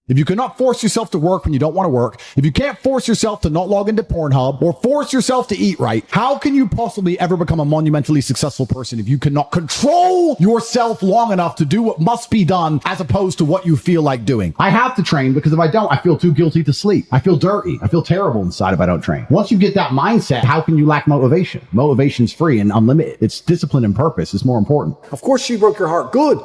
If you cannot force yourself to work when you don't want to work, if you can't force yourself to not log into Pornhub or force yourself to eat right, how can you possibly ever become a monumentally successful person if you cannot control yourself long enough to do what must be done as opposed to what you feel like doing? I have to train because if I don't, I feel too guilty to sleep. I feel dirty. I feel terrible inside if I don't train. Once you get that mindset, how can you lack motivation? Motivation's free and unlimited. It's discipline and purpose is more important. Of course she broke your heart. Good.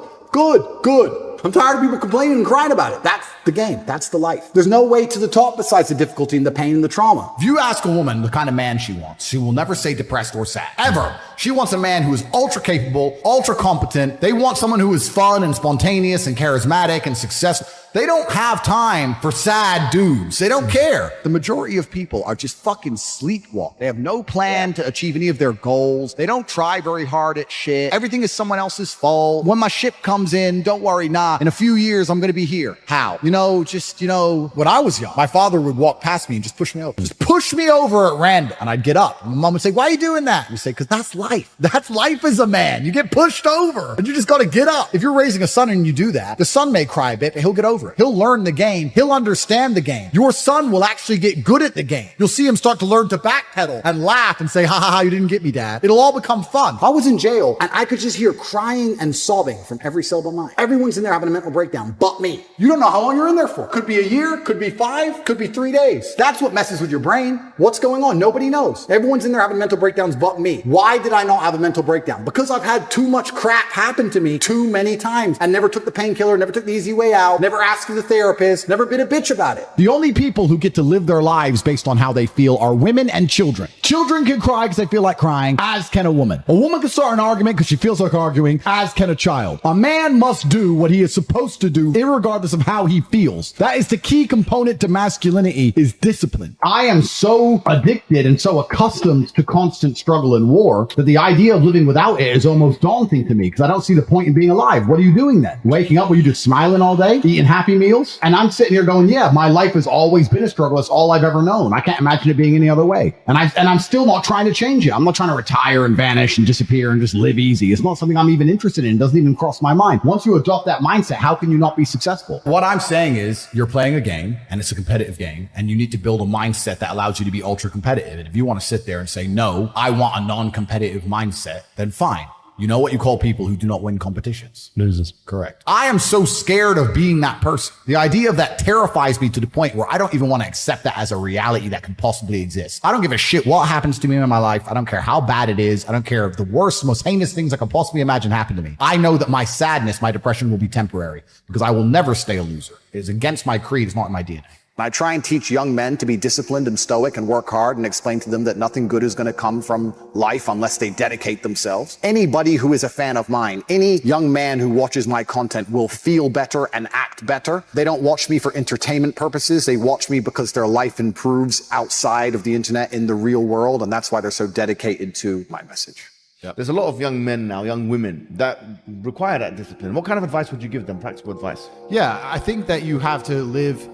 I'm tired of people complaining and crying about it. That's the game. That's the life. There's no way to the top besides the difficulty and the pain and the trauma. If you ask a woman the kind of man she wants, she will never say depressed or sad. Ever. She wants a man who is ultra capable, ultra competent. They want someone who is fun and spontaneous and charismatic and successful. They don't have time for sad dudes. They don't care. The majority of people are just fucking sleepwalk. They have no plan to achieve any of their goals. They don't try very hard at shit. Everything is someone else's fault. When my ship comes in, don't worry, nah. In a few years, I'm going to be here. How? When I was young, my father would walk past me and just push me over. Just push me over at random. And I'd get up. And my mom would say, why are you doing that? And we say, because that's life. That's life as a man. You get pushed over. And you just got to get up. If you're raising a son and you do that, the son may cry a bit, but he'll get over it. He'll learn the game. He'll understand the game. Your son will actually get good at the game. You'll see him start to learn to backpedal and laugh and say, ha ha ha, you didn't get me, Dad. It'll all become fun. I was in jail and I could just hear crying and sobbing from every cell but mine. Everyone's in there having a mental breakdown but me. You don't know how long you're in there for. Could be a year, could be 5, could be 3 days. That's what messes with your brain. What's going on? Nobody knows. Everyone's in there having mental breakdowns but me. Why did I not have a mental breakdown? Because I've had too much crap happen to me too many times and never took the painkiller, never took the easy way out, never asked for the therapist, never been a bitch about it. The only people who get to live their lives based on how they feel are women and children. Children can cry because they feel like crying, as can a woman. A woman can start an argument because she feels like arguing, as can a child. A man must do what he is supposed to do, irregardless of how he feels. That is the key component to masculinity, is discipline. I am so addicted and so accustomed to constant struggle and war that the idea of living without it is almost daunting to me because I don't see the point in being alive. What are you doing then? Waking up, were you just smiling all day, eating Happy Meals? And I'm sitting here going, yeah, my life has always been a struggle. It's all I've ever known. I can't imagine it being any other way. And I'm still not trying to change it. I'm not trying to retire and vanish and disappear and just live easy. It's not something I'm even interested in. It doesn't even cross my mind. Once you adopt that mindset, how can you not be successful? What I'm saying is you're playing a game and it's a competitive game and you need to build a mindset that allows you to be ultra competitive. And if you want to sit there and say, no, I want a non-competitive mindset, then fine. You know what you call people who do not win competitions? Losers. Correct. I am so scared of being that person. The idea of that terrifies me to the point where I don't even want to accept that as a reality that can possibly exist. I don't give a shit what happens to me in my life. I don't care how bad it is. I don't care if the worst, most heinous things I could possibly imagine happen to me. I know that my sadness, my depression will be temporary because I will never stay a loser. It is against my creed. It's not in my DNA. I try and teach young men to be disciplined and stoic and work hard and explain to them that nothing good is going to come from life unless they dedicate themselves. Anybody who is a fan of mine, any young man who watches my content will feel better and act better. They don't watch me for entertainment purposes. They watch me because their life improves outside of the internet in the real world. And that's why they're so dedicated to my message. Yep. There's a lot of young men now, young women that require that discipline. What kind of advice would you give them? Practical advice? Yeah, I think that you have to live.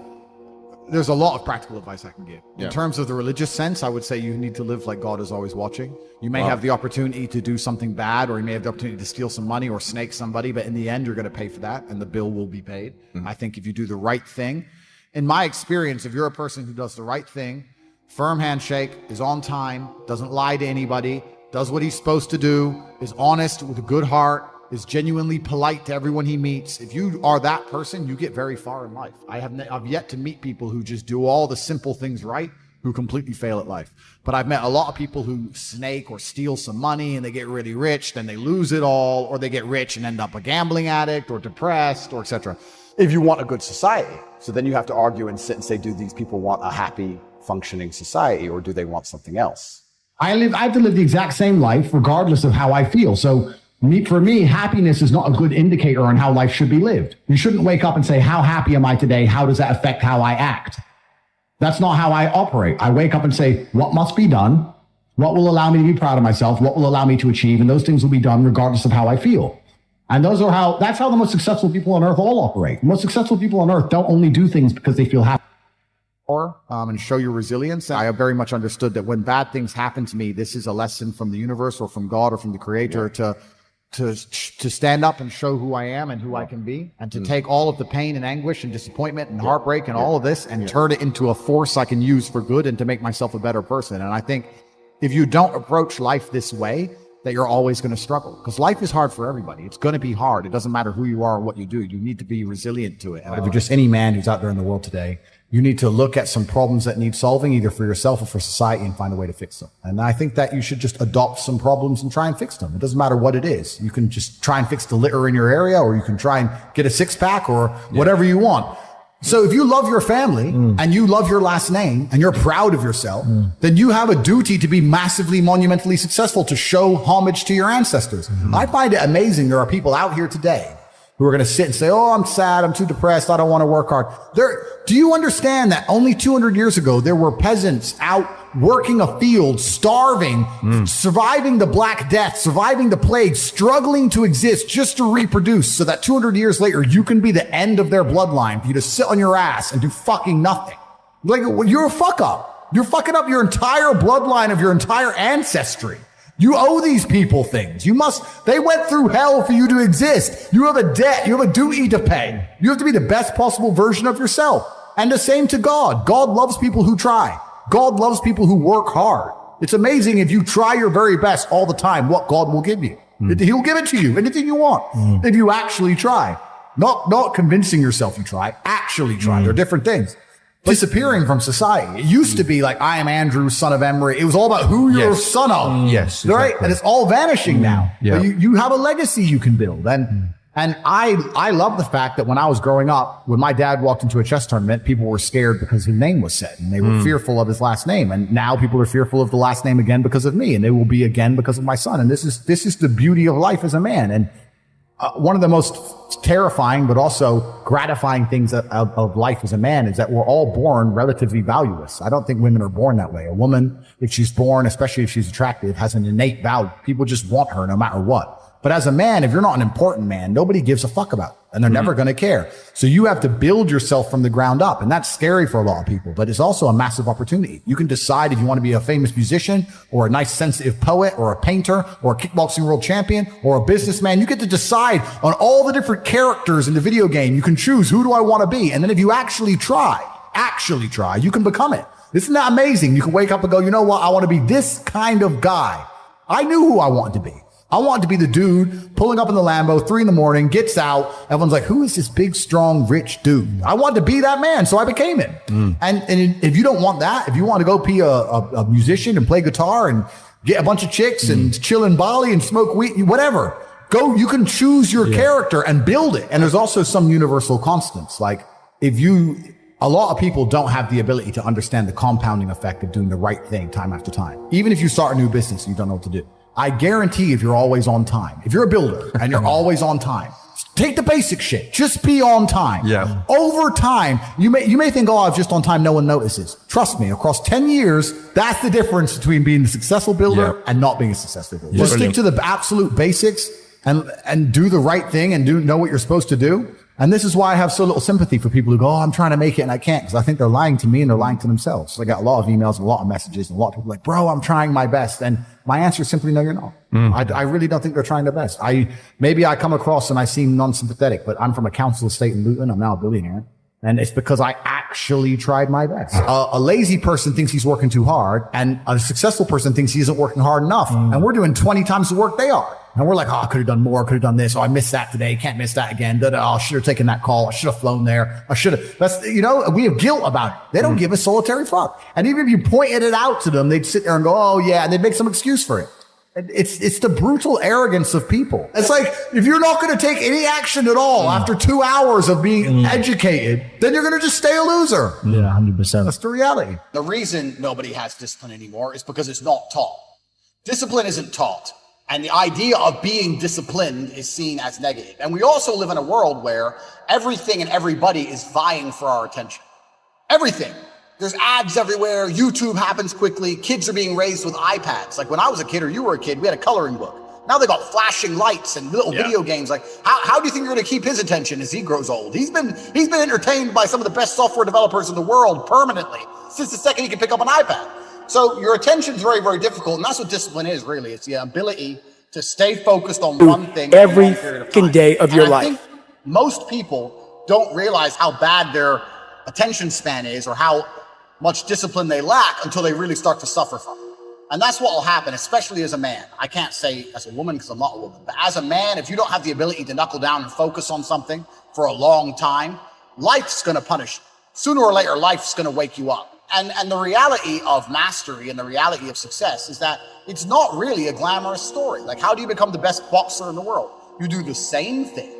There's a lot of practical advice I can give. In terms of the religious sense, I would say you need to live like God is always watching. You may have the opportunity to do something bad, or you may have the opportunity to steal some money or snake somebody, but in the end, you're going to pay for that and the bill will be paid. I think if you do the right thing, in my experience, if you're a person who does the right thing, firm handshake, is on time, doesn't lie to anybody, does what he's supposed to do, is honest with a good heart, is genuinely polite to everyone he meets. If you are that person, you get very far in life. I've yet to meet people who just do all the simple things right, who completely fail at life. But I've met a lot of people who snake or steal some money and they get really rich, then they lose it all, or they get rich and end up a gambling addict or depressed or etc. If you want a good society, so then you have to argue and sit and say, do these people want a happy, functioning society or do they want something else? I have to live the exact same life regardless of how I feel. So for me, happiness is not a good indicator on how life should be lived. You shouldn't wake up and say, how happy am I today? How does that affect how I act? That's not how I operate. I wake up and say, what must be done? What will allow me to be proud of myself? What will allow me to achieve? And those things will be done regardless of how I feel. And that's how the most successful people on earth all operate. The most successful people on earth don't only do things because they feel happy. And show your resilience. I have very much understood that when bad things happen to me, this is a lesson from the universe or from God or from the creator to to stand up and show who I am and who I can be, and to take all of the pain and anguish and disappointment and heartbreak and all of this and turn it into a force I can use for good and to make myself a better person. And I think if you don't approach life this way, that you're always going to struggle, because life is hard for everybody. It's going to be hard. It doesn't matter who you are or what you do. You need to be resilient to it. And if you're just any man who's out there in the world today, you need to look at some problems that need solving, either for yourself or for society, and find a way to fix them. And I think that you should just adopt some problems and try and fix them. It doesn't matter what it is. You can just try and fix the litter in your area, or you can try and get a six-pack or whatever you want. So if you love your family and you love your last name and you're proud of yourself, then you have a duty to be massively, monumentally successful, to show homage to your ancestors. I find it amazing. There are people out here today who are going to sit and say, oh, I'm sad, I'm too depressed, I don't want to work hard. Do you understand that only 200 years ago, there were peasants out working a field, starving, surviving the Black Death, surviving the plague, struggling to exist just to reproduce, so that 200 years later, you can be the end of their bloodline, for you to sit on your ass and do fucking nothing. Like, you're a fuck up. You're fucking up your entire bloodline of your entire ancestry. You owe these people things. They went through hell for you to exist. You have a debt. You have a duty to pay. You have to be the best possible version of yourself. And the same to God. God loves people who try. God loves people who work hard. It's amazing if you try your very best all the time, what God will give you. He'll give it to you, anything you want, if you actually try. Not convincing yourself you try, actually try. They're different things. Disappearing from society. It used to be like, I am Andrew, son of Emery. It was all about who you're a son of. Yes. Right? Exactly. And it's all vanishing now. Yeah. But you have a legacy you can build. And I love the fact that when I was growing up, when my dad walked into a chess tournament, people were scared because his name was said, and they were fearful of his last name. And now people are fearful of the last name again because of me, and they will be again because of my son. And this is the beauty of life as a man. And one of the most terrifying but also gratifying things of life as a man is that we're all born relatively valueless. I don't think women are born that way. A woman, if she's born, especially if she's attractive, has an innate value. People just want her no matter what. But as a man, if you're not an important man, nobody gives a fuck about it, and they're never going to care. So you have to build yourself from the ground up, and that's scary for a lot of people, but it's also a massive opportunity. You can decide if you want to be a famous musician or a nice, sensitive poet or a painter or a kickboxing world champion or a businessman. You get to decide on all the different characters in the video game. You can choose, who do I want to be? And then if you actually try, you can become it. Isn't that amazing? You can wake up and go, you know what? I want to be this kind of guy. I knew who I wanted to be. I wanted to be the dude pulling up in the Lambo, 3 a.m, gets out. Everyone's like, who is this big, strong, rich dude? I wanted to be that man, so I became it. And if you don't want that, if you want to go be a musician and play guitar and get a bunch of chicks and chill in Bali and smoke weed, whatever, go, you can choose your character and build it. And there's also some universal constants. Like a lot of people don't have the ability to understand the compounding effect of doing the right thing time after time. Even if you start a new business and you don't know what to do. I guarantee if you're always on time, if you're a builder and you're always on time, take the basic shit. Just be on time. Yeah. Over time, you may think, oh, I'm just on time. No one notices. Trust me, across 10 years, that's the difference between being a successful builder and not being a successful builder. Just stick to the absolute basics and do the right thing and know what you're supposed to do. And this is why I have so little sympathy for people who go, oh, I'm trying to make it and I can't, because I think they're lying to me and they're lying to themselves. So I got a lot of emails and a lot of messages and a lot of people like, bro, I'm trying my best. And my answer is simply, no, you're not. I really don't think they're trying their best. Maybe I come across and I seem non-sympathetic, but I'm from a council estate in Luton. I'm now a billionaire. And it's because I actually tried my best. A lazy person thinks he's working too hard, and a successful person thinks he isn't working hard enough. And we're doing 20 times the work they are. And we're like, oh, I could have done more. Could have done this. Oh, I missed that today. Can't miss that again. Oh, I should have taken that call. I should have flown there. I should have. We have guilt about it. They don't give a solitary fuck. And even if you pointed it out to them, they'd sit there and go, oh yeah. And they'd make some excuse for it. It's the brutal arrogance of people. It's like, if you're not going to take any action at all after 2 hours of being educated, then you're going to just stay a loser. Yeah, 100%. That's the reality. The reason nobody has discipline anymore is because it's not taught. Discipline isn't taught. And the idea of being disciplined is seen as negative. And we also live in a world where everything and everybody is vying for our attention. Everything. There's ads everywhere. YouTube happens quickly. Kids are being raised with iPads. Like when I was a kid or you were a kid, we had a coloring book. Now they got flashing lights and little video games. Like how do you think you're going to keep his attention as he grows old? He's been entertained by some of the best software developers in the world permanently since the second he can pick up an iPad. So your attention is very, very difficult. And that's what discipline is, really. It's the ability to stay focused on one thing every for a long period of fucking time. day of And your I life. think most people don't realize how bad their attention span is or how much discipline they lack until they really start to suffer from it. And that's what will happen, especially as a man. I can't say as a woman because I'm not a woman, but as a man, if you don't have the ability to knuckle down and focus on something for a long time, life's going to punish you. Sooner or later, life's going to wake you up. And the reality of mastery and the reality of success is that it's not really a glamorous story. Like, how do you become the best boxer in the world? You do the same thing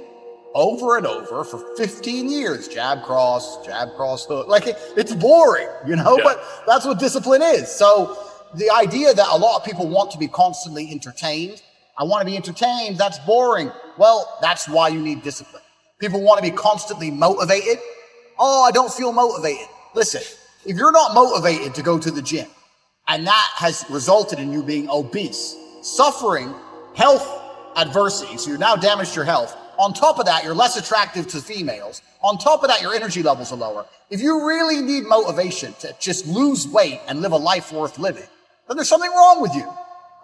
over and over for 15 years. Jab, cross, hook. Like, it's boring, you know, but that's what discipline is. So the idea that a lot of people want to be constantly entertained, I want to be entertained, that's boring. Well, that's why you need discipline. People want to be constantly motivated. Oh, I don't feel motivated. Listen, if you're not motivated to go to the gym, and that has resulted in you being obese, suffering health adversity, so you've now damaged your health. On top of that, you're less attractive to females. On top of that, your energy levels are lower. If you really need motivation to just lose weight and live a life worth living, then there's something wrong with you.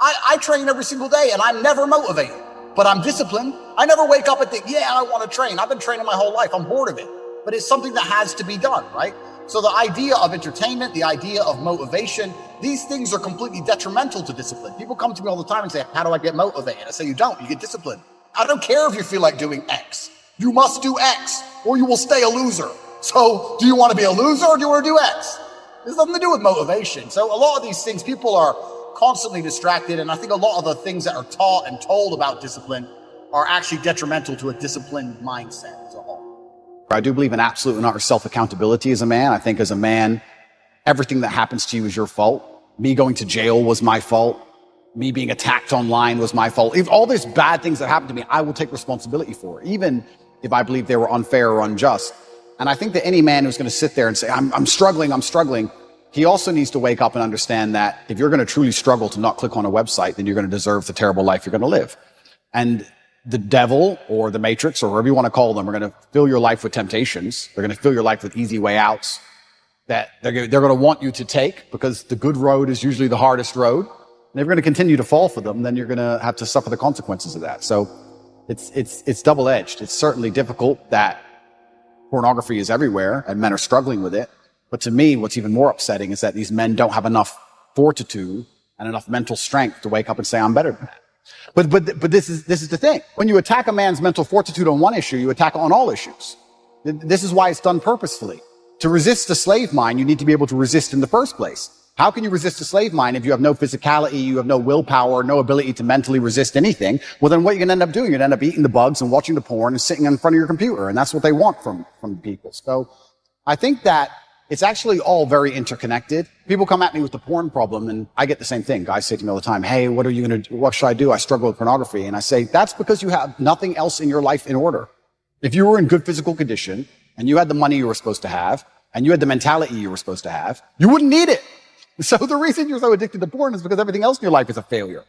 I train every single day and I'm never motivated, but I'm disciplined. I never wake up and think, yeah, I want to train. I've been training my whole life. I'm bored of it, but it's something that has to be done, right? So the idea of entertainment, the idea of motivation, these things are completely detrimental to discipline. People come to me all the time and say, how do I get motivated? I say, you don't, you get disciplined. I don't care if you feel like doing X. You must do X or you will stay a loser. So do you want to be a loser or do you want to do X? There's nothing to do with motivation. So a lot of these things, people are constantly distracted. And I think a lot of the things that are taught and told about discipline are actually detrimental to a disciplined mindset as a whole. I do believe in absolute and utter self-accountability as a man. I think as a man, everything that happens to you is your fault. Me going to jail was my fault. Me being attacked online was my fault. If all these bad things that happened to me, I will take responsibility for it, even if I believe they were unfair or unjust. And I think that any man who's going to sit there and say, I'm struggling, he also needs to wake up and understand that if you're going to truly struggle to not click on a website, then you're going to deserve the terrible life you're going to live. And the devil or the matrix or whatever you want to call them are going to fill your life with temptations. They're going to fill your life with easy way outs that they're going to want you to take, because the good road is usually the hardest road. And if you're going to continue to fall for them, then you're going to have to suffer the consequences of that. So it's double-edged. It's certainly difficult that pornography is everywhere and men are struggling with it. But to me, what's even more upsetting is that these men don't have enough fortitude and enough mental strength to wake up and say, I'm better than that. But this is the thing. When you attack a man's mental fortitude on one issue, you attack on all issues. This is why it's done purposefully. To resist a slave mind, you need to be able to resist in the first place. How can you resist a slave mind if you have no physicality, you have no willpower, no ability to mentally resist anything? Well, then what you're going to end up doing, you're going to end up eating the bugs and watching the porn and sitting in front of your computer. And that's what they want from people. So I think that it's actually all very interconnected. People come at me with the porn problem and I get the same thing. Guys say to me all the time, hey, what should I do? I struggle with pornography. And I say, that's because you have nothing else in your life in order. If you were in good physical condition and you had the money you were supposed to have and you had the mentality you were supposed to have, you wouldn't need it. So the reason you're so addicted to porn is because everything else in your life is a failure.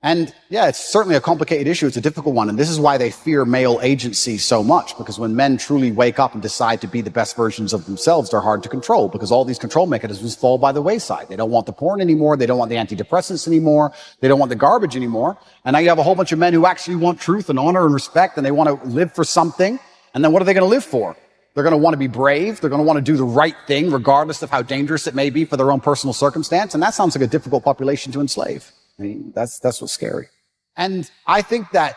And yeah, it's certainly a complicated issue. It's a difficult one. And this is why they fear male agency so much, because when men truly wake up and decide to be the best versions of themselves, they're hard to control because all these control mechanisms fall by the wayside. They don't want the porn anymore. They don't want the antidepressants anymore. They don't want the garbage anymore. And now you have a whole bunch of men who actually want truth and honor and respect, and they want to live for something. And then what are they going to live for? They're going to want to be brave. They're going to want to do the right thing, regardless of how dangerous it may be for their own personal circumstance. And that sounds like a difficult population to enslave. I mean, that's what's scary. And I think that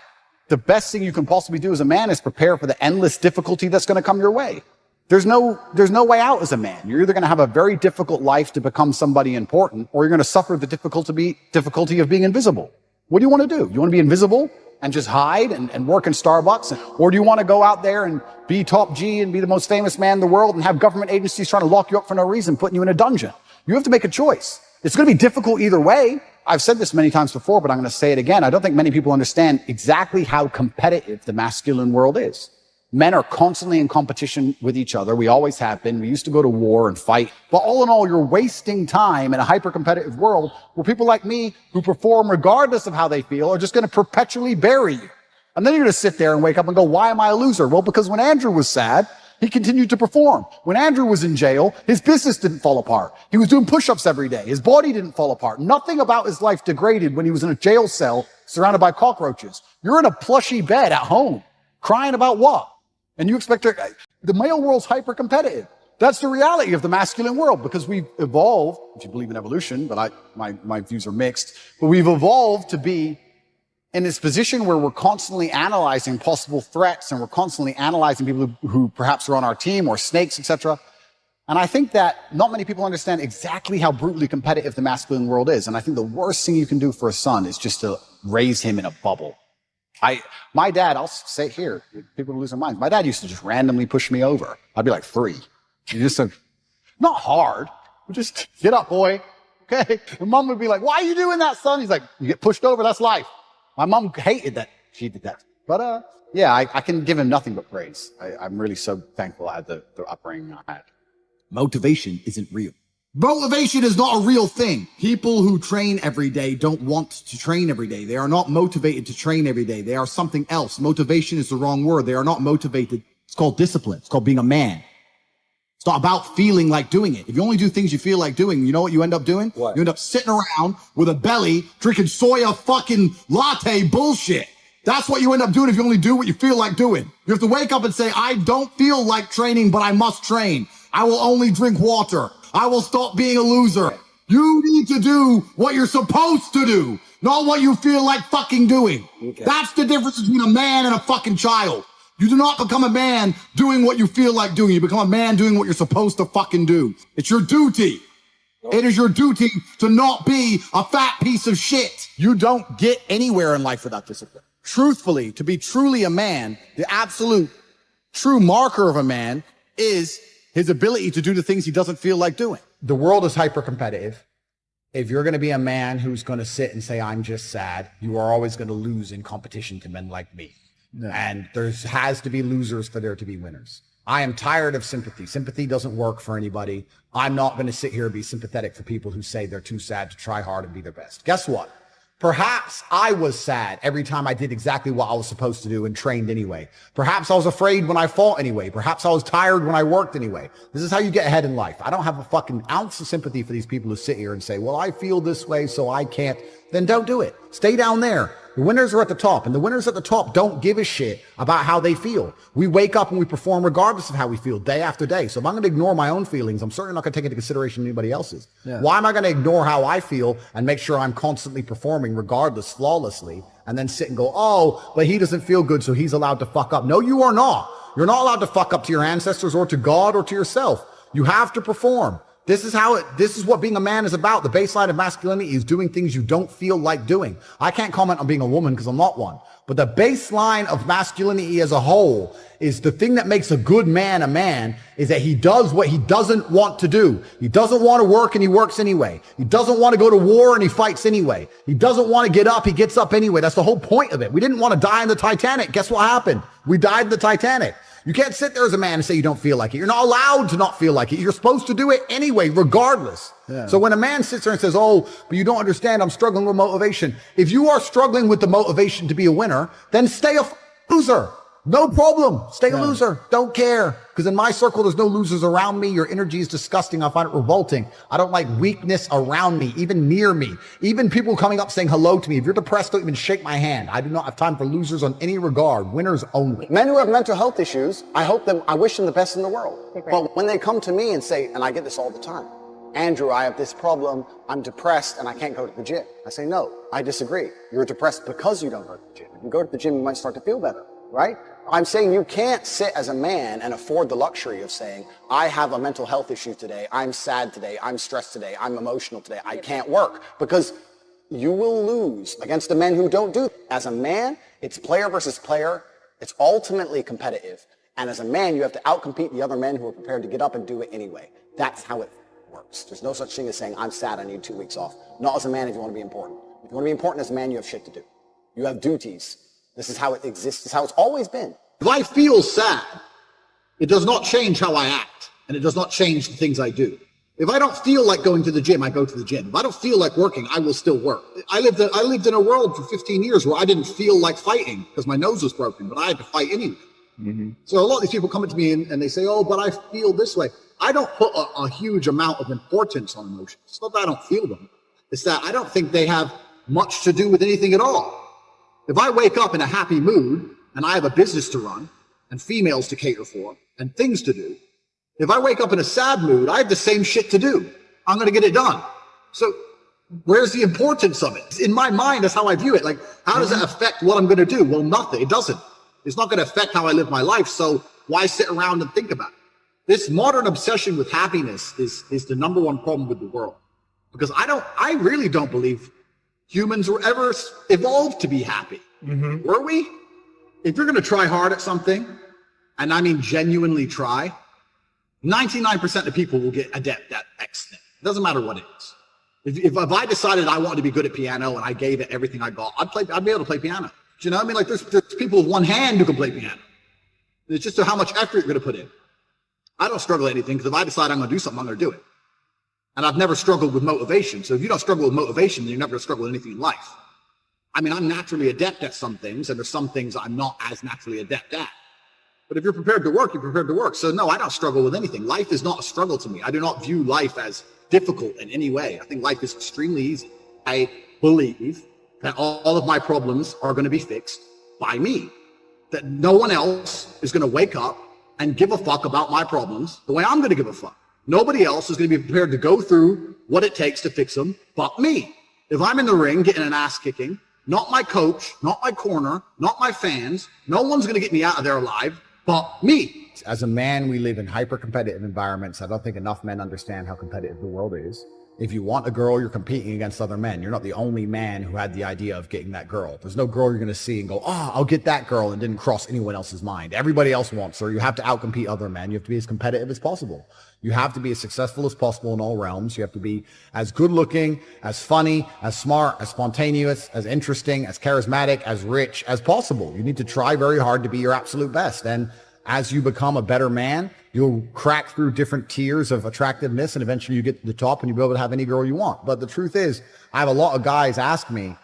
the best thing you can possibly do as a man is prepare for the endless difficulty that's going to come your way. There's no way out as a man. You're either going to have a very difficult life to become somebody important, or you're going to suffer the difficulty of being invisible. What do you want to do? You want to be invisible and just hide and work in Starbucks? Or do you want to go out there and be TopG and be the most famous man in the world and have government agencies trying to lock you up for no reason, putting you in a dungeon? You have to make a choice. It's going to be difficult either way. I've said this many times before, but I'm going to say it again. I don't think many people understand exactly how competitive the masculine world is. Men are constantly in competition with each other. We always have been. We used to go to war and fight. But all in all, you're wasting time in a hyper-competitive world where people like me who perform regardless of how they feel are just going to perpetually bury you. And then you're going to sit there and wake up and go, why am I a loser? Well, because when Andrew was sad, He continued to perform. When Andrew was in jail, his business didn't fall apart. He was doing push-ups every day. His body didn't fall apart. Nothing about his life degraded when he was in a jail cell surrounded by cockroaches. You're in a plushy bed at home, crying about what? And you expect the male world's hyper-competitive. That's the reality of the masculine world, because we've evolved, if you believe in evolution, but my views are mixed, but we've evolved to be in this position where we're constantly analyzing possible threats, and we're constantly analyzing people who perhaps are on our team, or snakes, etc. And I think that not many people understand exactly how brutally competitive the masculine world is. And I think the worst thing you can do for a son is just to raise him in a bubble. My dad, I'll say it here, people lose their minds. My dad used to just randomly push me over. I'd be like 3. You just not hard, but just get up, boy. Okay. And mom would be like, why are you doing that, son? He's like, you get pushed over. That's life. My mom hated that she did that. But, yeah, I can give him nothing but praise. I'm really so thankful I had the upbringing I had. Motivation isn't real. Motivation is not a real thing. People who train every day don't want to train every day. They are not motivated to train every day. They are something else. Motivation is the wrong word. They are not motivated. It's called discipline. It's called being a man. It's not about feeling like doing it. If you only do things you feel like doing, you know what you end up doing? What? You end up sitting around with a belly drinking soya fucking latte bullshit. That's what you end up doing if you only do what you feel like doing. You have to wake up and say, I don't feel like training, but I must train. I will only drink water. I will stop being a loser. You need to do what you're supposed to do, not what you feel like fucking doing. Okay. That's the difference between a man and a fucking child. You do not become a man doing what you feel like doing. You become a man doing what you're supposed to fucking do. It's your duty. It is your duty to not be a fat piece of shit. You don't get anywhere in life without discipline. Truthfully, to be truly a man, the absolute true marker of a man is his ability to do the things he doesn't feel like doing. The world is hyper-competitive. If you're going to be a man who's going to sit and say, I'm just sad, you are always going to lose in competition to men like me. No. And there has to be losers for there to be winners. I am tired of sympathy. Sympathy doesn't work for anybody. I'm not going to sit here and be sympathetic for people who say they're too sad to try hard and be their best. Guess what? Perhaps I was sad every time I did exactly what I was supposed to do and trained anyway. Perhaps I was afraid when I fought anyway. Perhaps I was tired when I worked anyway. This is how you get ahead in life. I don't have a fucking ounce of sympathy for these people who sit here and say, well, I feel this way, so I can't. Then don't do it. Stay down there. The winners are at the top, and the winners at the top don't give a shit about how they feel. We wake up and we perform regardless of how we feel day after day. So if I'm going to ignore my own feelings, I'm certainly not going to take into consideration anybody else's. Yeah. Why am I going to ignore how I feel and make sure I'm constantly performing regardless, flawlessly, and then sit and go, oh, but he doesn't feel good, so he's allowed to fuck up. No, you are not. You're not allowed to fuck up to your ancestors or to God or to yourself. You have to perform. This is what being a man is about. The baseline of masculinity is doing things you don't feel like doing. I can't comment on being a woman because I'm not one. But the baseline of masculinity as a whole is the thing that makes a good man a man is that he does what he doesn't want to do. He doesn't want to work and he works anyway. He doesn't want to go to war and he fights anyway. He doesn't want to get up, he gets up anyway. That's the whole point of it. We didn't want to die in the Titanic. Guess what happened? We died in the Titanic. You can't sit there as a man and say you don't feel like it. You're not allowed to not feel like it. You're supposed to do it anyway, regardless. Yeah. So when a man sits there and says, oh, but you don't understand, I'm struggling with motivation. If you are struggling with the motivation to be a winner, then stay a loser. No problem. Stay a loser. Don't care. Because in my circle, there's no losers around me. Your energy is disgusting. I find it revolting. I don't like weakness around me, even near me. Even people coming up saying hello to me. If you're depressed, don't even shake my hand. I do not have time for losers on any regard. Winners only. Men who have mental health issues, I wish them the best in the world. But when they come to me and say, and I get this all the time, Andrew, I have this problem. I'm depressed and I can't go to the gym. I say, no, I disagree. You're depressed because you don't go to the gym. If you go to the gym, you might start to feel better, right? I'm saying you can't sit as a man and afford the luxury of saying, I have a mental health issue today. I'm sad today. I'm stressed today. I'm emotional today. I can't work, because you will lose against the men who don't do it. As a man, it's player versus player. It's ultimately competitive. And as a man, you have to outcompete the other men who are prepared to get up and do it anyway. That's how it works. There's no such thing as saying, I'm sad, I need 2 weeks off. Not as a man if you want to be important. If you want to be important as a man, you have shit to do. You have duties. This is how it exists. This is how it's always been. If I feel sad, it does not change how I act, and it does not change the things I do. If I don't feel like going to the gym, I go to the gym. If I don't feel like working, I will still work. I lived in a world for 15 years where I didn't feel like fighting because my nose was broken, but I had to fight anyway. So a lot of these people come to me and they say, oh, but I feel this way. I don't put a huge amount of importance on emotions. It's not that I don't feel them. It's that I don't think they have much to do with anything at all. If I wake up in a happy mood and I have a business to run and females to cater for and things to do, if I wake up in a sad mood, I have the same shit to do. I'm going to get it done. So where's the importance of it? In my mind, that's how I view it. Like, how does that affect what I'm going to do? Well, nothing. It doesn't. It's not going to affect how I live my life. So why sit around and think about it? This modern obsession with happiness is the number one problem with the world. Because I really don't believe humans were ever evolved to be happy. Were we? If you're going to try hard at something, and I mean genuinely try, 99% of people will get adept at X thing. It doesn't matter what it is. If I decided I wanted to be good at piano and I gave it everything I got, I'd be able to play piano. Do you know what I mean? Like there's people with one hand who can play piano. It's just how much effort you're going to put in. I don't struggle at anything because if I decide I'm going to do something, I'm going to do it. And I've never struggled with motivation. So if you don't struggle with motivation, then you're never going to struggle with anything in life. I mean, I'm naturally adept at some things, and there's some things I'm not as naturally adept at. But if you're prepared to work, you're prepared to work. So no, I don't struggle with anything. Life is not a struggle to me. I do not view life as difficult in any way. I think life is extremely easy. I believe that all of my problems are going to be fixed by me. That no one else is going to wake up and give a fuck about my problems the way I'm going to give a fuck. Nobody else is going to be prepared to go through what it takes to fix them but me. If I'm in the ring getting an ass kicking, not my coach, not my corner, not my fans, no one's going to get me out of there alive but me. As a man, we live in hyper-competitive environments. I don't think enough men understand how competitive the world is. If you want a girl, you're competing against other men. You're not the only man who had the idea of getting that girl. There's no girl you're going to see and go, oh, I'll get that girl, and didn't cross anyone else's mind. Everybody else wants her. You have to outcompete other men. You have to be as competitive as possible. You have to be as successful as possible in all realms. You have to be as good looking, as funny, as smart, as spontaneous, as interesting, as charismatic, as rich as possible. You need to try very hard to be your absolute best. And as you become a better man, you'll crack through different tiers of attractiveness, and eventually you get to the top and you'll be able to have any girl you want. But the truth is, I have a lot of guys ask me,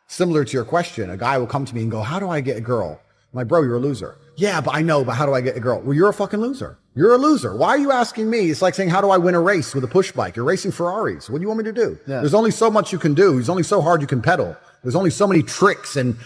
similar to your question, a guy will come to me and go, how do I get a girl? I'm like, bro, you're a loser. Yeah, but I know, but how do I get a girl? Well, you're a fucking loser. You're a loser. Why are you asking me? It's like saying, how do I win a race with a push bike? You're racing Ferraris. What do you want me to do? Yeah. There's only so much you can do. There's only so hard you can pedal. There's only so many tricks and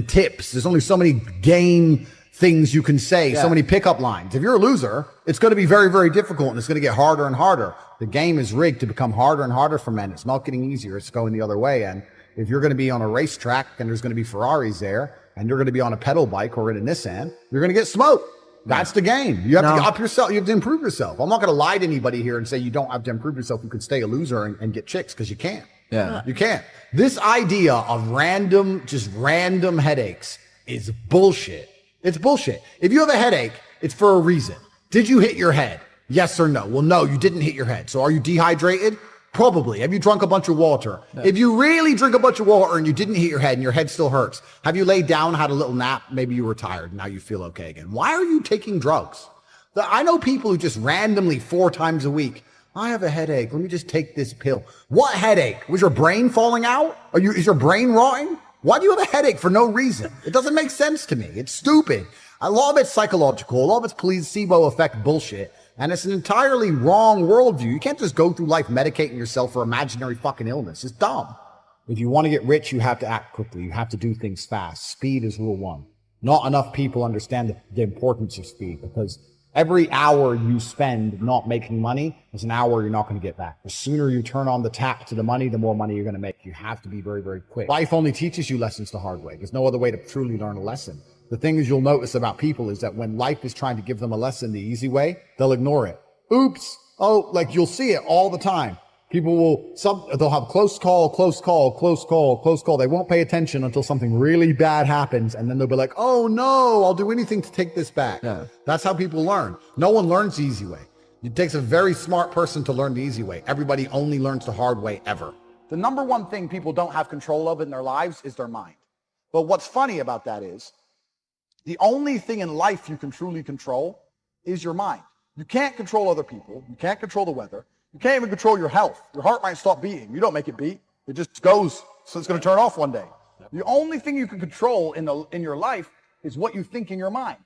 tips. There's only so many game things you can say, so many pickup lines. If you're a loser, it's going to be very, very difficult, and it's going to get harder and harder. The game is rigged to become harder and harder for men. It's not getting easier. It's going the other way. And if you're going to be on a racetrack and there's going to be Ferraris there, and you're going to be on a pedal bike or in a Nissan, you're going to get smoked. That's the game. You have to up yourself. You have to improve yourself. I'm not going to lie to anybody here and say you don't have to improve yourself. You could stay a loser and get chicks, because you can't. Yeah. You can't. This idea of random headaches is bullshit. It's bullshit. If you have a headache, it's for a reason. Did you hit your head? Yes or no? Well, no, you didn't hit your head. So are you dehydrated? Probably. Have you drunk a bunch of water? No. If you really drink a bunch of water and you didn't hit your head and your head still hurts, have you laid down, had a little nap? Maybe you were tired. Now you feel okay again. Why are you taking drugs? I know people who just randomly 4 times a week, I have a headache. Let me just take this pill. What headache? Was your brain falling out? Is your brain rotting? Why do you have a headache for no reason? It doesn't make sense to me. It's stupid. A lot of it's psychological. A lot of it's placebo effect bullshit. And it's an entirely wrong worldview. You can't just go through life medicating yourself for imaginary fucking illness. It's dumb. If you want to get rich, you have to act quickly. You have to do things fast. Speed is rule 1. Not enough people understand the importance of speed, because every hour you spend not making money is an hour you're not going to get back. The sooner you turn on the tap to the money, the more money you're going to make. You have to be very, very quick. Life only teaches you lessons the hard way. There's no other way to truly learn a lesson. The thing is, you'll notice about people is that when life is trying to give them a lesson the easy way, they'll ignore it. Oops. Oh, like you'll see it all the time. People they'll have close call. They won't pay attention until something really bad happens. And then they'll be like, oh no, I'll do anything to take this back. Yeah. That's how people learn. No one learns the easy way. It takes a very smart person to learn the easy way. Everybody only learns the hard way ever. The number one thing people don't have control of in their lives is their mind. But what's funny about that is the only thing in life you can truly control is your mind. You can't control other people. You can't control the weather. You can't even control your health. Your heart might stop beating. You don't make it beat. It just goes, so it's going to turn off one day. The only thing you can control in your life is what you think in your mind.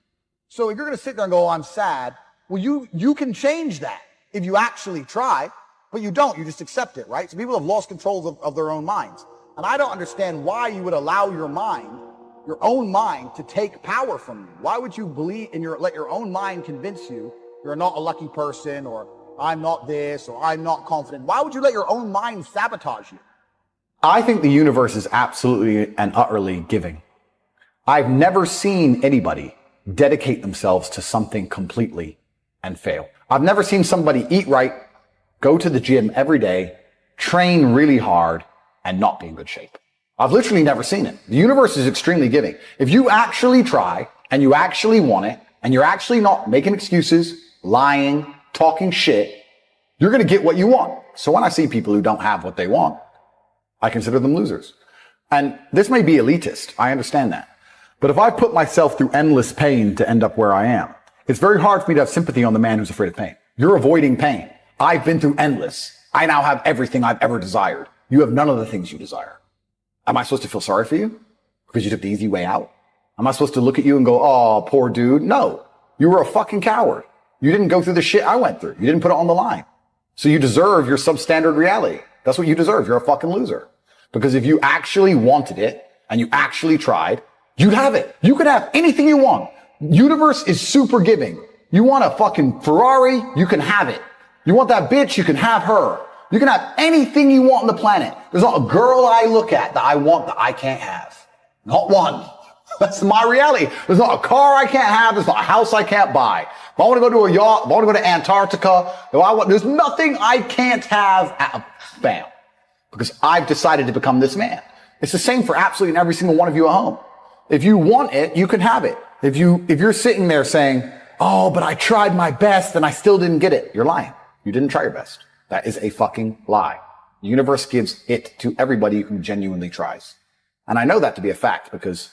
So if you're going to sit there and go, oh, I'm sad, well, you can change that if you actually try, but you don't. You just accept it, right? So people have lost control of their own minds. And I don't understand why you would allow your own mind to take power from you. Why would you let your own mind convince you you're not a lucky person, or I'm not this, or I'm not confident? Why would you let your own mind sabotage you? I think the universe is absolutely and utterly giving. I've never seen anybody dedicate themselves to something completely and fail. I've never seen somebody eat right, go to the gym every day, train really hard, and not be in good shape. I've literally never seen it. The universe is extremely giving. If you actually try and you actually want it and you're actually not making excuses, lying, talking shit, you're going to get what you want. So when I see people who don't have what they want, I consider them losers. And this may be elitist. I understand that. But if I put myself through endless pain to end up where I am, it's very hard for me to have sympathy on the man who's afraid of pain. You're avoiding pain. I've been through endless. I now have everything I've ever desired. You have none of the things you desire. Am I supposed to feel sorry for you because you took the easy way out? Am I supposed to look at you and go, oh, poor dude? No, you were a fucking coward. You didn't go through the shit I went through. You didn't put it on the line. So you deserve your substandard reality. That's what you deserve. You're a fucking loser. Because if you actually wanted it and you actually tried, you'd have it. You could have anything you want. Universe is super giving. You want a fucking Ferrari? You can have it. You want that bitch? You can have her. You can have anything you want on the planet. There's not a girl I look at that I want that I can't have. Not one. That's my reality. There's not a car I can't have. There's not a house I can't buy. If I want to go to a yacht, if I want to go to Antarctica, there's nothing I can't have. Bam. Because I've decided to become this man. It's the same for absolutely every single one of you at home. If you want it, you can have it. If you're sitting there saying, oh, but I tried my best and I still didn't get it, you're lying. You didn't try your best. That is a fucking lie. The universe gives it to everybody who genuinely tries. And I know that to be a fact because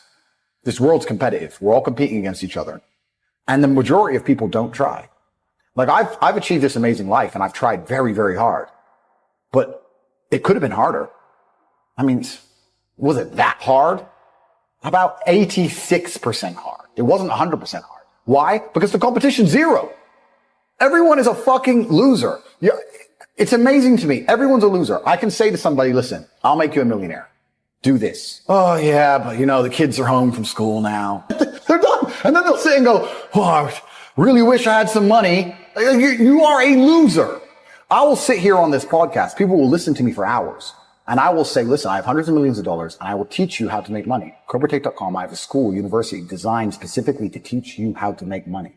this world's competitive. We're all competing against each other. And the majority of people don't try. Like I've achieved this amazing life and I've tried very, very hard, but it could have been harder. I mean, was it that hard? About 86% hard. It wasn't 100% hard. Why? Because the competition's zero. Everyone is a fucking loser. It's amazing to me. Everyone's a loser. I can say to somebody, listen, I'll make you a millionaire. Do this. Oh yeah, but the kids are home from school now. They're done. And then they'll sit and go, oh, I really wish I had some money. You are a loser. I will sit here on this podcast. People will listen to me for hours. And I will say, listen, I have hundreds of millions of dollars and I will teach you how to make money. CobraTate.com, I have a school, university designed specifically to teach you how to make money.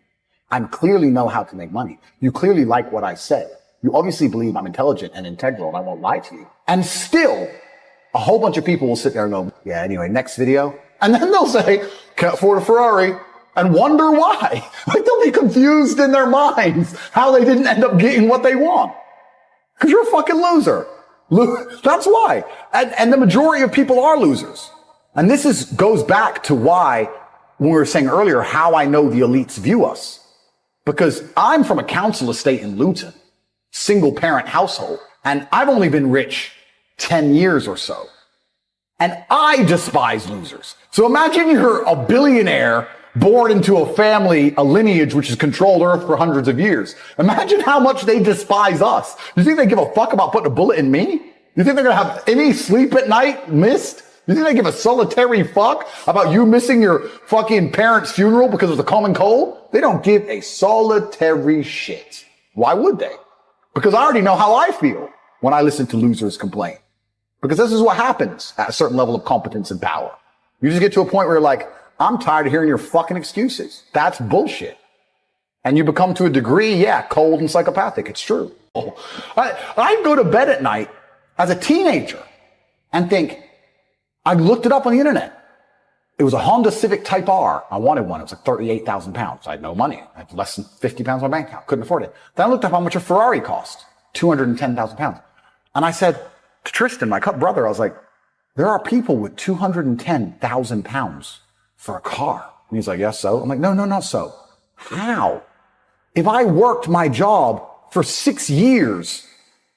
I clearly know how to make money. You clearly like what I said. You obviously believe I'm intelligent and integral and I won't lie to you. And still, a whole bunch of people will sit there and go, yeah, anyway, next video. And then they'll say, can't afford a Ferrari, and wonder why. Like they'll be confused in their minds how they didn't end up getting what they want. Because you're a fucking loser. That's why. And the majority of people are losers. And this goes back to why, when we were saying earlier, how I know the elites view us. Because I'm from a council estate in Luton, single parent household, and I've only been rich 10 years or so. And I despise losers. So imagine you're a billionaire born into a family, a lineage which has controlled Earth for hundreds of years. Imagine how much they despise us. You think they give a fuck about putting a bullet in me? You think they're going to have any sleep at night missed? You think they give a solitary fuck about you missing your fucking parents' funeral because of the common cold? They don't give a solitary shit. Why would they? Because I already know how I feel when I listen to losers complain. Because this is what happens at a certain level of competence and power. You just get to a point where you're like, I'm tired of hearing your fucking excuses. That's bullshit. And you become to a degree, cold and psychopathic. It's true. I go to bed at night as a teenager and think, I looked it up on the internet. It was a Honda Civic Type R. I wanted one. It was like 38,000 pounds. I had no money. I had less than 50 pounds in my bank account. Couldn't afford it. Then I looked up how much a Ferrari cost. 210,000 pounds. And I said to Tristan, my brother, I was like, there are people with 210,000 pounds for a car. And he's like, yes, so? I'm like, no, not so. How? If I worked my job for 6 years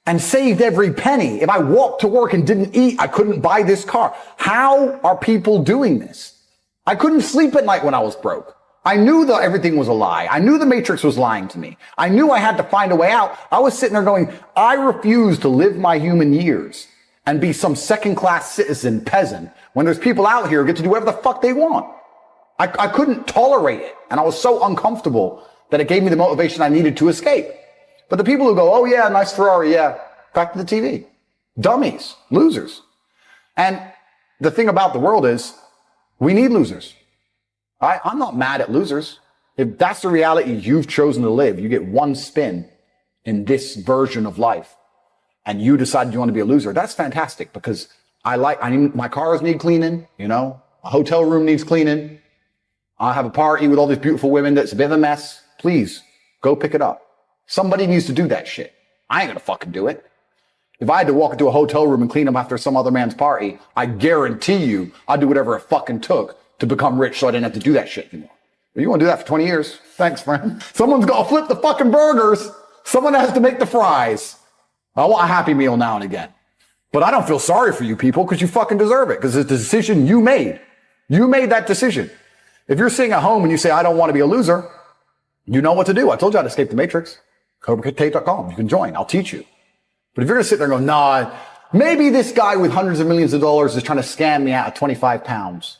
and saved every penny, if I walked to work and didn't eat, I couldn't buy this car. How are people doing this? I couldn't sleep at night when I was broke. I knew that everything was a lie. I knew the Matrix was lying to me. I knew I had to find a way out. I was sitting there going, I refuse to live my human years and be some second-class citizen peasant when there's people out here who get to do whatever the fuck they want. I couldn't tolerate it. And I was so uncomfortable that it gave me the motivation I needed to escape. But the people who go, oh yeah, nice Ferrari, yeah, back to the TV. Dummies, losers. And the thing about the world is, we need losers. I'm not mad at losers. If that's the reality you've chosen to live, you get one spin in this version of life, and you decided you want to be a loser, that's fantastic, because my cars need cleaning, a hotel room needs cleaning. I have a party with all these beautiful women that's a bit of a mess. Please, go pick it up. Somebody needs to do that shit. I ain't gonna fucking do it. If I had to walk into a hotel room and clean up after some other man's party, I guarantee you I'd do whatever it fucking took to become rich so I didn't have to do that shit anymore. But you want to do that for 20 years? Thanks, friend. Someone's got to flip the fucking burgers. Someone has to make the fries. I want a Happy Meal now and again. But I don't feel sorry for you people because you fucking deserve it, because it's the decision you made. You made that decision. If you're sitting at home and you say, I don't want to be a loser, you know what to do. I told you how to escape the Matrix. CobraTate.com. You can join. I'll teach you. But if you're going to sit there and go, nah, maybe this guy with hundreds of millions of dollars is trying to scam me out of 25 pounds.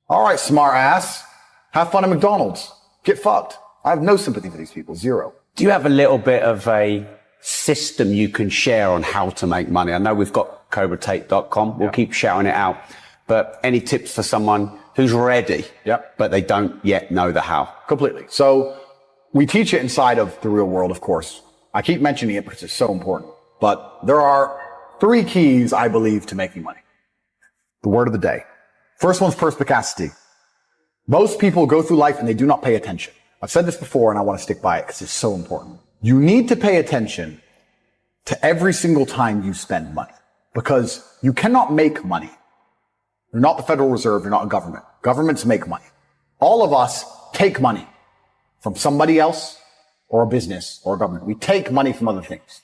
All right, smart ass. Have fun at McDonald's. Get fucked. I have no sympathy for these people. Zero. Do you have a little bit of a system you can share on how to make money? I know we've got CobraTate.com. We'll keep shouting it out. But any tips for someone who's ready, but they don't yet know the how? Completely. So we teach it inside of the real world, of course. I keep mentioning it because it's so important. But there are 3 keys, I believe, to making money. The word of the day. First one's perspicacity. Most people go through life and they do not pay attention. I've said this before and I want to stick by it because it's so important. You need to pay attention to every single time you spend money, because you cannot make money. You're not the Federal Reserve. You're not a government. Governments make money. All of us take money from somebody else or a business or a government. We take money from other things.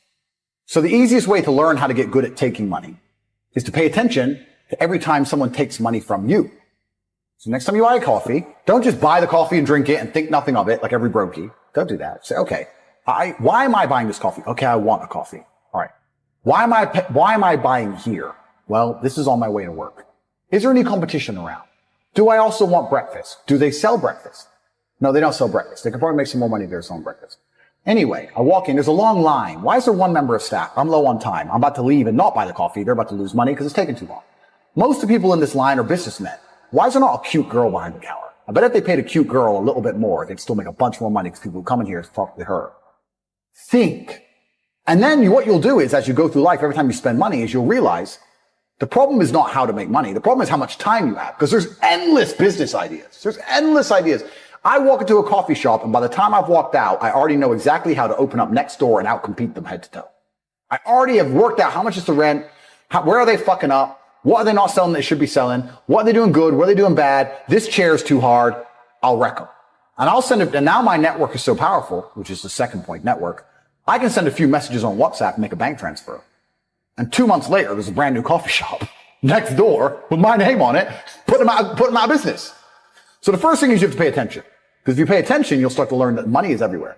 So the easiest way to learn how to get good at taking money is to pay attention to every time someone takes money from you. So next time you buy a coffee, don't just buy the coffee and drink it and think nothing of it like every brokey. Don't do that. Say, okay, why am I buying this coffee? Okay, I want a coffee. All right. Why am I buying here? Well, this is on my way to work. Is there any competition around? Do I also want breakfast? Do they sell breakfast? No, they don't sell breakfast. They could probably make some more money if they're selling breakfast. Anyway, I walk in, there's a long line. Why is there one member of staff? I'm low on time. I'm about to leave and not buy the coffee. They're about to lose money because it's taking too long. Most of the people in this line are businessmen. Why is there not a cute girl behind the counter? I bet if they paid a cute girl a little bit more, they'd still make a bunch more money because people who come in here talk to her. Think. And then what you'll do is, as you go through life, every time you spend money, is you'll realize the problem is not how to make money. The problem is how much time you have, because there's endless business ideas. There's endless ideas. I walk into a coffee shop, and by the time I've walked out, I already know exactly how to open up next door and outcompete them head to toe. I already have worked out how much is the rent, where are they fucking up, what are they not selling that they should be selling, what are they doing good, what are they doing bad, this chair is too hard, I'll wreck them. And I'll send it, and now my network is so powerful, which is the second point, network, I can send a few messages on WhatsApp and make a bank transfer. And 2 months later, there's a brand new coffee shop next door with my name on it, put them out of business. So the first thing is you have to pay attention. Because if you pay attention, you'll start to learn that money is everywhere.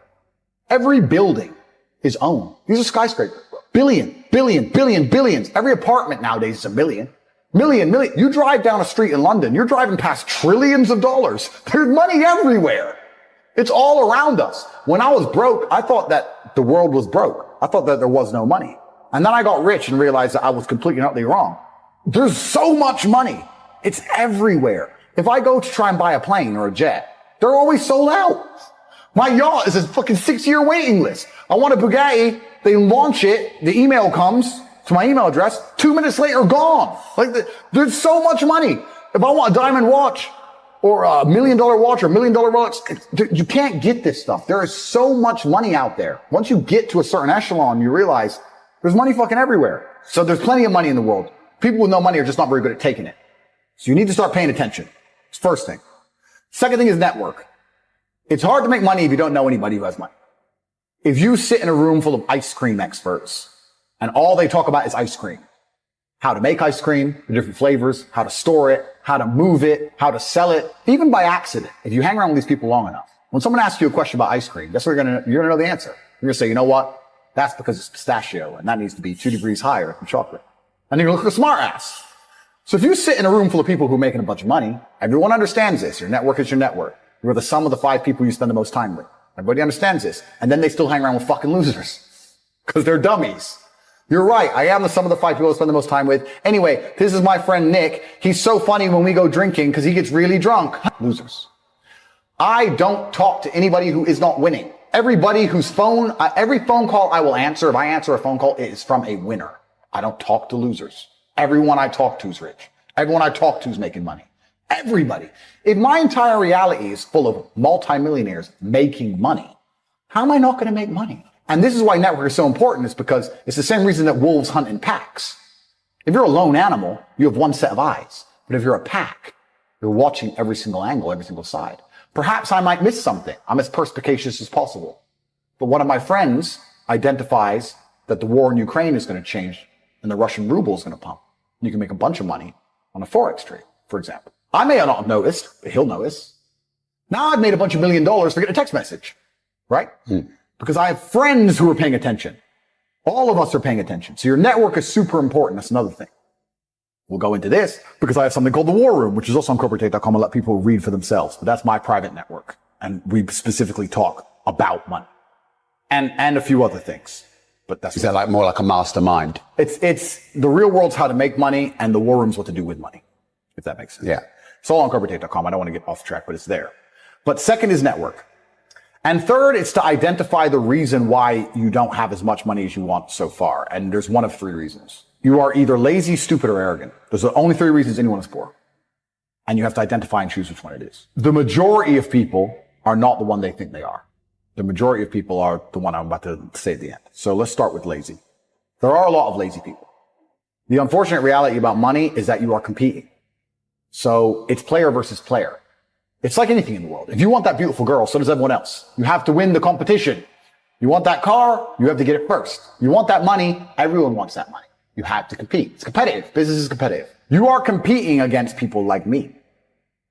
Every building is owned. These are skyscrapers. Billions. Every apartment nowadays is a million. You drive down a street in London, you're driving past trillions of dollars. There's money everywhere. It's all around us. When I was broke, I thought that the world was broke. I thought that there was no money. And then I got rich and realized that I was completely and utterly wrong. There's so much money. It's everywhere. If I go to try and buy a plane or a jet, they're always sold out. My yacht is a fucking 6-year waiting list. I want a Bugatti. They launch it. The email comes to my email address. 2 minutes later, gone. There's so much money. If I want a diamond watch or $1 million watch or $1 million watch, you can't get this stuff. There is so much money out there. Once you get to a certain echelon, you realize there's money fucking everywhere. So there's plenty of money in the world. People with no money are just not very good at taking it. So you need to start paying attention. It's the first thing. Second thing is network. It's hard to make money if you don't know anybody who has money. If you sit in a room full of ice cream experts and all they talk about is ice cream, how to make ice cream, the different flavors, how to store it, how to move it, how to sell it, even by accident. If you hang around with these people long enough, when someone asks you a question about ice cream, guess what you're gonna know the answer. You're gonna say, you know what? That's because it's pistachio, and that needs to be 2 degrees higher than chocolate. And you're gonna look like a smart ass. So if you sit in a room full of people who are making a bunch of money, everyone understands this. Your network is your network. You're the sum of the 5 people you spend the most time with. Everybody understands this. And then they still hang around with fucking losers. Because they're dummies. You're right. I am the sum of the 5 people I spend the most time with. Anyway, this is my friend Nick. He's so funny when we go drinking because he gets really drunk. Losers. I don't talk to anybody who is not winning. Everybody whose phone, every phone call I will answer, if I answer a phone call, it is from a winner. I don't talk to losers. Everyone I talk to is rich. Everyone I talk to is making money. Everybody. If my entire reality is full of multimillionaires making money, how am I not going to make money? And this is why network is so important, is because it's the same reason that wolves hunt in packs. If you're a lone animal, you have one set of eyes. But if you're a pack, you're watching every single angle, every single side. Perhaps I might miss something. I'm as perspicacious as possible. But one of my friends identifies that the war in Ukraine is going to change and the Russian ruble is going to pump. You can make a bunch of money on a Forex trade, for example. I may not have noticed, but he'll notice. Now I've made a bunch of $1 million for getting a text message, right? Because I have friends who are paying attention. All of us are paying attention. So your network is super important. That's another thing. We'll go into this because I have something called the War Room, which is also on CorporateTate.com. I'll let people read for themselves, but that's my private network. And we specifically talk about money and a few other things. But that's Is that like more like a mastermind? it's the real world's how to make money and the War Room's what to do with money, if that makes sense. Yeah. It's all on CorporateTate.com. I don't want to get off track, but it's there. But second is network. And third, it's to identify the reason why you don't have as much money as you want so far. And there's one of 3 reasons. You are either lazy, stupid, or arrogant. Those are the only 3 reasons anyone is poor. And you have to identify and choose which one it is. The majority of people are not the one they think they are. The majority of people are the one I'm about to say at the end. So let's start with lazy. There are a lot of lazy people. The unfortunate reality about money is that you are competing. So it's player versus player. It's like anything in the world. If you want that beautiful girl, so does everyone else. You have to win the competition. You want that car, you have to get it first. You want that money, everyone wants that money. You have to compete. It's competitive. Business is competitive. You are competing against people like me.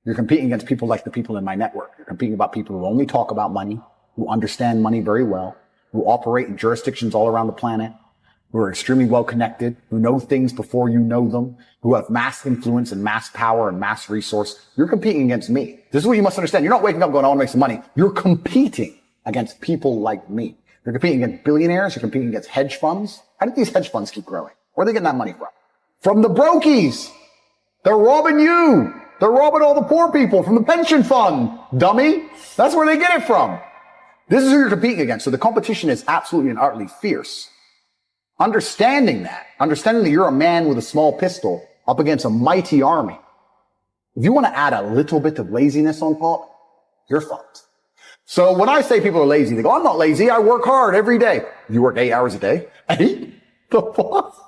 You're competing against people like the people in my network. You're competing about people who only talk about money, who understand money very well, who operate in jurisdictions all around the planet, who are extremely well connected, who know things before you know them, who have mass influence and mass power and mass resource. You're competing against me. This is what you must understand. You're not waking up going, I want to make some money. You're competing against people like me. You're competing against billionaires. You're competing against hedge funds. How did these hedge funds keep growing? Where are they getting that money from? From the brokies. They're robbing you. They're robbing all the poor people from the pension fund, dummy. That's where they get it from. This is who you're competing against. So the competition is absolutely and utterly fierce. Understanding that you're a man with a small pistol up against a mighty army. If you want to add a little bit of laziness on top, you're fucked. So when I say people are lazy, they go, I'm not lazy. I work hard every day. You work 8 hours a day? 8? The fuck?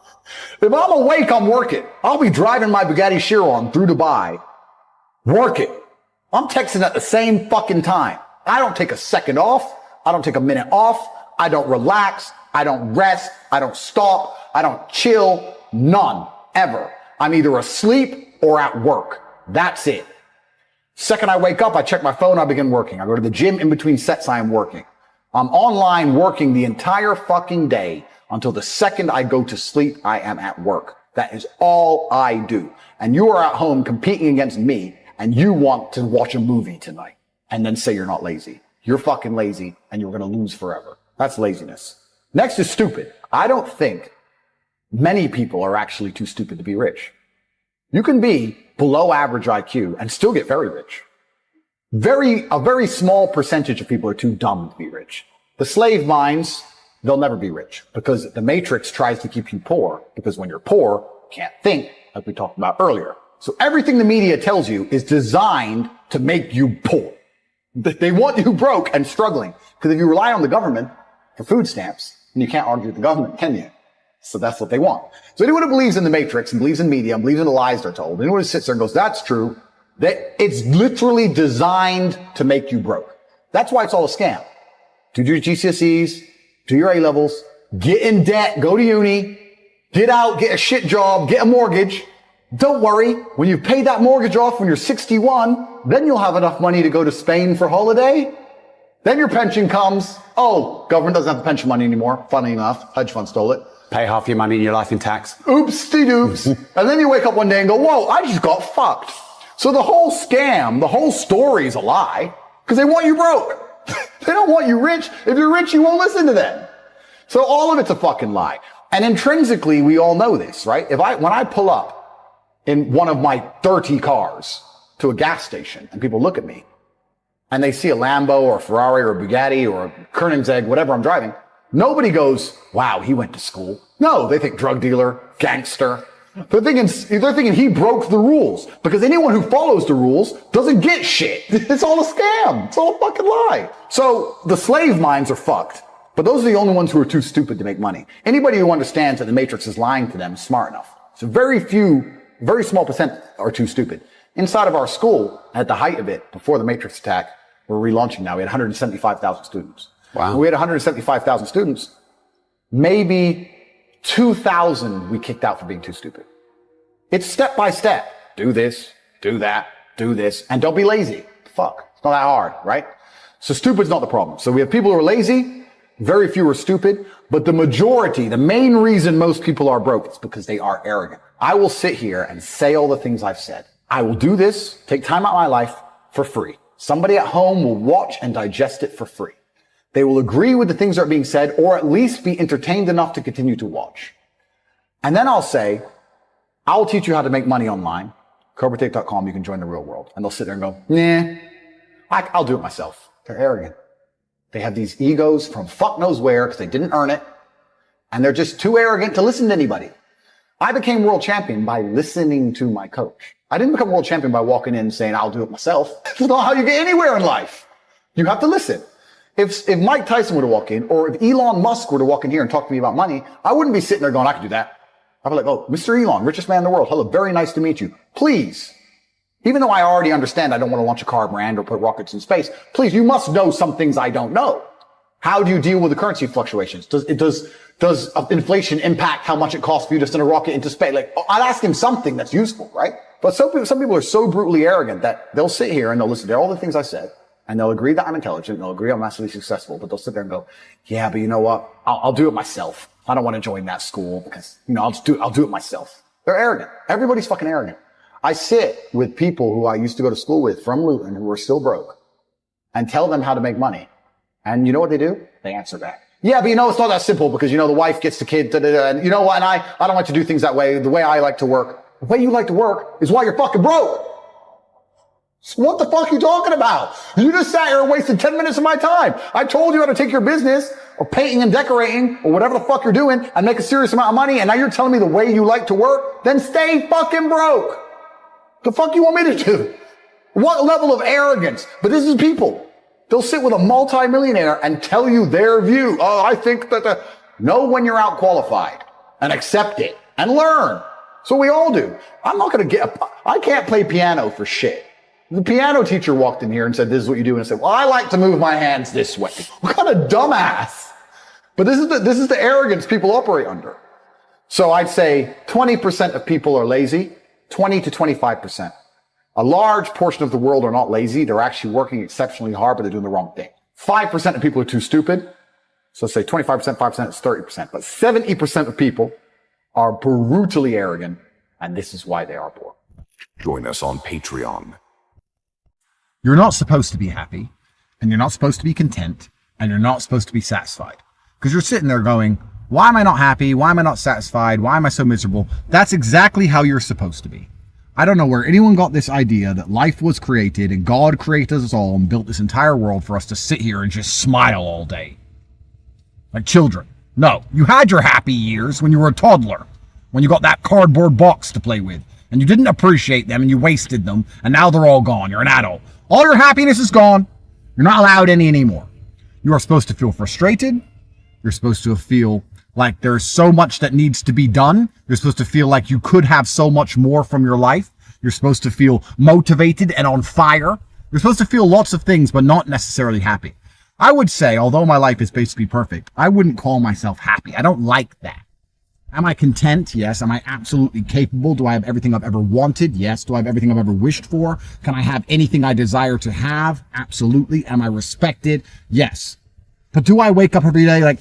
If I'm awake, I'm working. I'll be driving my Bugatti Chiron through Dubai. Working. I'm texting at the same fucking time. I don't take a second off. I don't take a minute off. I don't relax. I don't rest. I don't stop. I don't chill. None. Ever. I'm either asleep or at work. That's it. Second I wake up, I check my phone, I begin working. I go to the gym in between sets, I am working. I'm online working the entire fucking day until the second I go to sleep, I am at work. That is all I do. And you are at home competing against me and you want to watch a movie tonight and then say you're not lazy. You're fucking lazy and you're going to lose forever. That's laziness. Next is stupid. I don't think many people are actually too stupid to be rich. You can be below average IQ and still get very rich. A very small percentage of people are too dumb to be rich. The slave minds, they'll never be rich because the matrix tries to keep you poor because when you're poor, you can't think like we talked about earlier. So everything the media tells you is designed to make you poor. They want you broke and struggling because if you rely on the government for food stamps, then you can't argue with the government, can you? So that's what they want. So anyone who believes in the matrix and believes in media and believes in the lies they're told, anyone who sits there and goes, that's true, that it's literally designed to make you broke. That's why it's all a scam. Do your GCSEs, do your A-levels, get in debt, go to uni, get out, get a shit job, get a mortgage, Don't worry, when you've paid that mortgage off when you're 61, then you'll have enough money to go to Spain for holiday. Then your pension comes. Oh, government doesn't have the pension money anymore. Funny enough, hedge fund stole it. Pay half your money in your life in tax. Oops-de-doops. And then you wake up one day and go, whoa, I just got fucked. So the whole scam, the whole story is a lie because they want you broke. They don't want you rich. If you're rich, you won't listen to them. So all of it's a fucking lie. And intrinsically, we all know this, right? When I pull up in one of my 30 cars to a gas station and people look at me and they see a Lambo or a Ferrari or a Bugatti or a Koenigsegg, whatever I'm driving, nobody goes, wow, he went to school. No, they think drug dealer, gangster. They're thinking he broke the rules because anyone who follows the rules doesn't get shit. It's all a scam. It's all a fucking lie. So the slave minds are fucked, but those are the only ones who are too stupid to make money. Anybody who understands that the Matrix is lying to them is smart enough. So very small percent are too stupid. Inside of our school, at the height of it, before the Matrix attack, we're relaunching now, we had 175,000 students. Wow. When we had 175,000 students, maybe 2,000 we kicked out for being too stupid. It's step by step. Do this, do that, do this, and don't be lazy. Fuck. It's not that hard, right? So stupid's not the problem. So we have people who are lazy, very few are stupid, but the majority, the main reason most people are broke is because they are arrogant. I will sit here and say all the things I've said. I will do this, take time out of my life for free. Somebody at home will watch and digest it for free. They will agree with the things that are being said, or at least be entertained enough to continue to watch. And then I'll say, I'll teach you how to make money online. CobraTate.com, you can join the real world. And they'll sit there and go, nah, I'll do it myself. They're arrogant. They have these egos from fuck knows where because they didn't earn it. And they're just too arrogant to listen to anybody. I became world champion by listening to my coach. I didn't become world champion by walking in and saying, I'll do it myself. That's not how you get anywhere in life. You have to listen. If Mike Tyson were to walk in, or if Elon Musk were to walk in here and talk to me about money, I wouldn't be sitting there going, I can do that. I'd be like, oh, Mr. Elon, richest man in the world. Hello, very nice to meet you. Please, even though I already understand I don't want to launch a car brand or put rockets in space, please, you must know some things I don't know. How do you deal with the currency fluctuations? Does inflation impact how much it costs for you to send a rocket into space? Like, I'd ask him something that's useful, right? But some people are so brutally arrogant that they'll sit here and they'll listen to all the things I said. And they'll agree that I'm intelligent. They'll agree I'm massively successful, but they'll sit there and go, yeah, but you know what? I'll do it myself. I don't want to join that school because, I'll do it myself. They're arrogant. Everybody's fucking arrogant. I sit with people who I used to go to school with from Luton who are still broke and tell them how to make money. And you know what they do? They answer back. Yeah, but it's not that simple because, the wife gets the kid, and you know what? And I don't like to do things that way. The way I like to work. The way you like to work is why you're fucking broke. What the fuck are you talking about? You just sat here and wasted 10 minutes of my time. I told you how to take your business or painting and decorating or whatever the fuck you're doing and make a serious amount of money, and now you're telling me the way you like to work? Then stay fucking broke. The fuck you want me to do? What level of arrogance? But this is people. They'll sit with a multimillionaire and tell you their view. Oh, I think that know when you're out qualified and accept it and learn. So we all do. I can't play piano for shit. The piano teacher walked in here and said, this is what you do. And I said, well, I like to move my hands this way. What kind of dumbass? But this is the arrogance people operate under. So I'd say 20% of people are lazy, 20 to 25%. A large portion of the world are not lazy. They're actually working exceptionally hard, but they're doing the wrong thing. 5% of people are too stupid. So say 25%, 5% is 30%. But 70% of people are brutally arrogant. And this is why they are poor. Join us on Patreon. You're not supposed to be happy, and you're not supposed to be content, and you're not supposed to be satisfied. Because you're sitting there going, why am I not happy? Why am I not satisfied? Why am I so miserable? That's exactly how you're supposed to be. I don't know where anyone got this idea that life was created and God created us all and built this entire world for us to sit here and just smile all day. Like children. No, you had your happy years when you were a toddler, when you got that cardboard box to play with, and you didn't appreciate them and you wasted them, and now they're all gone. You're an adult. All your happiness is gone. You're not allowed any anymore. You are supposed to feel frustrated. You're supposed to feel like there's so much that needs to be done. You're supposed to feel like you could have so much more from your life. You're supposed to feel motivated and on fire. You're supposed to feel lots of things, but not necessarily happy. I would say, although my life is basically perfect, I wouldn't call myself happy. I don't like that. Am I content? Yes. Am I absolutely capable? Do I have everything I've ever wanted? Yes. Do I have everything I've ever wished for? Can I have anything I desire to have? Absolutely. Am I respected? Yes. But do I wake up every day like,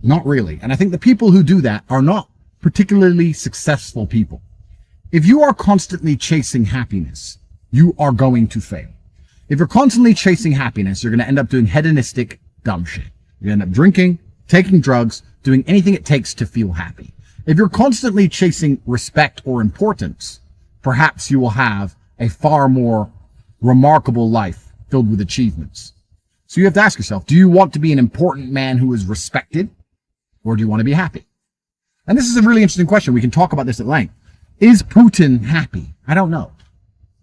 not really. And I think the people who do that are not particularly successful people. If you are constantly chasing happiness, you are going to fail. If you're constantly chasing happiness, you're going to end up doing hedonistic dumb shit. You're going to end up drinking, taking drugs, doing anything it takes to feel happy. If you're constantly chasing respect or importance, perhaps you will have a far more remarkable life filled with achievements. So you have to ask yourself, do you want to be an important man who is respected, or do you want to be happy? And this is a really interesting question. We can talk about this at length. Is Putin happy? I don't know.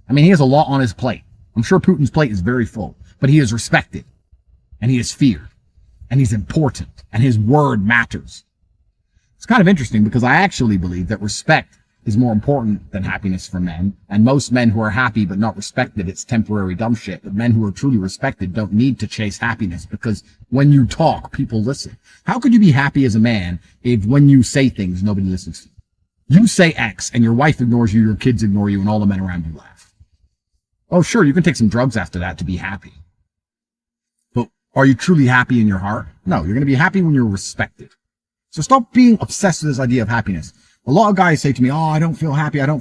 I mean, he has a lot on his plate. I'm sure Putin's plate is very full, but he is respected, and he is feared, and he's important, and his word matters. It's kind of interesting because I actually believe that respect is more important than happiness for men, and most men who are happy but not respected, it's temporary dumb shit. But men who are truly respected don't need to chase happiness, because when you talk, people listen. How could you be happy as a man if when you say things, nobody listens to you? You say X, and your wife ignores you, your kids ignore you, and all the men around you laugh. Oh, sure, you can take some drugs after that to be happy. But are you truly happy in your heart? No, you're going to be happy when you're respected. So stop being obsessed with this idea of happiness. A lot of guys say to me, oh, I don't feel happy. I don't